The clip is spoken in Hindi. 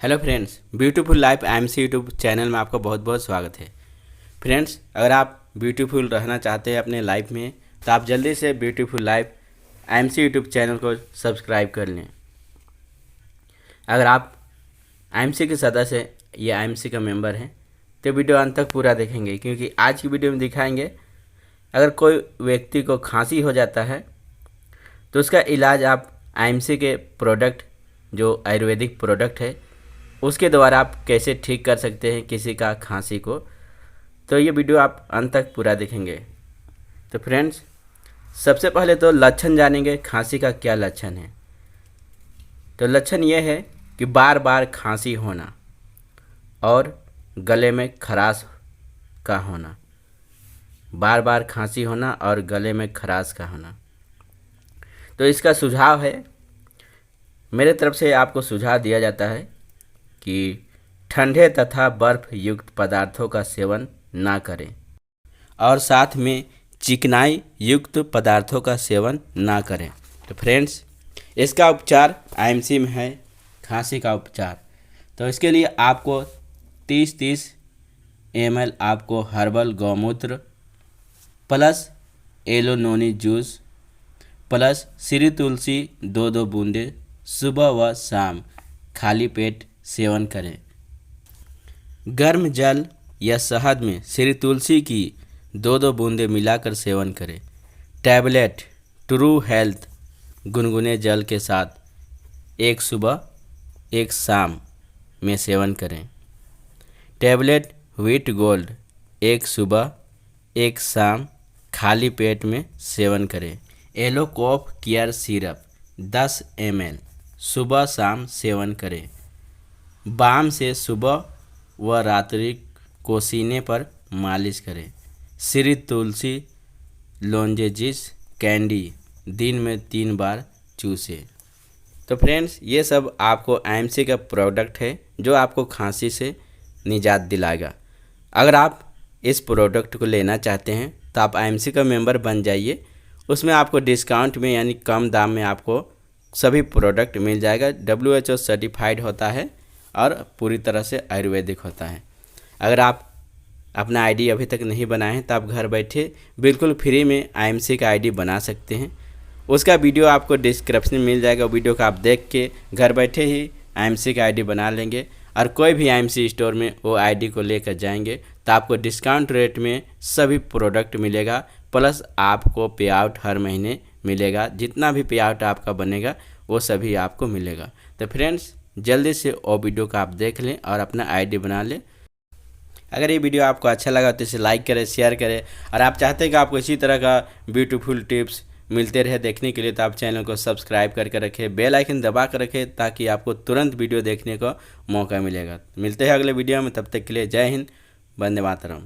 Hello friends, beautiful life IMC YouTube channel में आपका बहुत बहुत स्वागत है। फ्रेंड्स, अगर आप ब्यूटीफुल रहना चाहते हैं अपने लाइफ में तो आप जल्दी से beautiful life IMC YouTube channel को सब्सक्राइब कर लें। अगर आप आईएमसी के सदस्य या आईएमसी का मेंबर हैं तो वीडियो अंत तक पूरा देखेंगे, क्योंकि आज की वीडियो में दिखाएंगे अगर कोई व्यक्ति को खांसी हो जाता है तो उसका इलाज आप आईएमसी के प्रोडक्ट जो आयुर्वेदिक प्रोडक्ट है उसके द्वारा आप कैसे ठीक कर सकते हैं किसी का खांसी को। तो ये वीडियो आप अंत तक पूरा देखेंगे। तो फ्रेंड्स, सबसे पहले तो लक्षण जानेंगे खांसी का क्या लक्षण है। तो लक्षण ये है कि बार बार खांसी होना और गले में खराश का होना, बार बार खांसी होना और गले में खराश का होना। तो इसका सुझाव है, मेरे तरफ से आपको सुझाव दिया जाता है कि ठंडे तथा बर्फ युक्त पदार्थों का सेवन ना करें और साथ में चिकनाई युक्त पदार्थों का सेवन ना करें। तो फ्रेंड्स, इसका उपचार आईएमसी में है खांसी का उपचार। तो इसके लिए आपको 30-30 ml आपको हर्बल गौमूत्र प्लस एलोनोनी जूस प्लस श्री तुलसी 2-2 बूंदे सुबह व शाम खाली पेट सेवन करें। गर्म जल या शहद में श्री तुलसी की 2-2 बूंदे मिलाकर सेवन करें। टैबलेट ट्रू हेल्थ गुनगुने जल के साथ एक सुबह एक शाम में सेवन करें। टैबलेट व्हीट गोल्ड एक सुबह एक शाम खाली पेट में सेवन करें। एलोकोफ केयर सिरप 10 ml सुबह शाम सेवन करें। बाम से सुबह व रात्रि को सीने पर मालिश करें। श्री तुलसी लोजेंजिस कैंडी दिन में 3 बार चूसें। तो फ्रेंड्स, ये सब आपको आईएमसी का प्रोडक्ट है जो आपको खांसी से निजात दिलाएगा। अगर आप इस प्रोडक्ट को लेना चाहते हैं तो आप आईएमसी का मेंबर बन जाइए। उसमें आपको डिस्काउंट में यानी कम दाम में आपको सभी प्रोडक्ट मिल जाएगा। WHO सर्टिफाइड होता है और पूरी तरह से आयुर्वेदिक होता है। अगर आप अपना आईडी अभी तक नहीं बनाए हैं तो आप घर बैठे बिल्कुल फ्री में आईएमसी का आईडी बना सकते हैं। उसका वीडियो आपको डिस्क्रिप्शन में मिल जाएगा। वीडियो का आप देख के घर बैठे ही आईएमसी का आईडी बना लेंगे और कोई भी आईएमसी स्टोर में वो आईडी को लेकर जाएंगे तो आपको डिस्काउंट रेट में सभी प्रोडक्ट मिलेगा, प्लस आपको पे आउट हर महीने मिलेगा। जितना भी पे आउट आपका बनेगा वो सभी आपको मिलेगा। तो फ्रेंड्स, जल्दी से वो वीडियो का आप देख लें और अपना आईडी बना लें। अगर ये वीडियो आपको अच्छा लगा तो इसे लाइक करें, शेयर करें, और आप चाहते हैं कि आपको इसी तरह का ब्यूटीफुल टिप्स मिलते रहे देखने के लिए तो आप चैनल को सब्सक्राइब करके रखें, बेल आइकन दबा कर रखें ताकि आपको तुरंत वीडियो देखने का मौका मिलेगा। मिलते हैं अगले वीडियो में, तब तक के लिए जय हिंद, वंदे मातरम।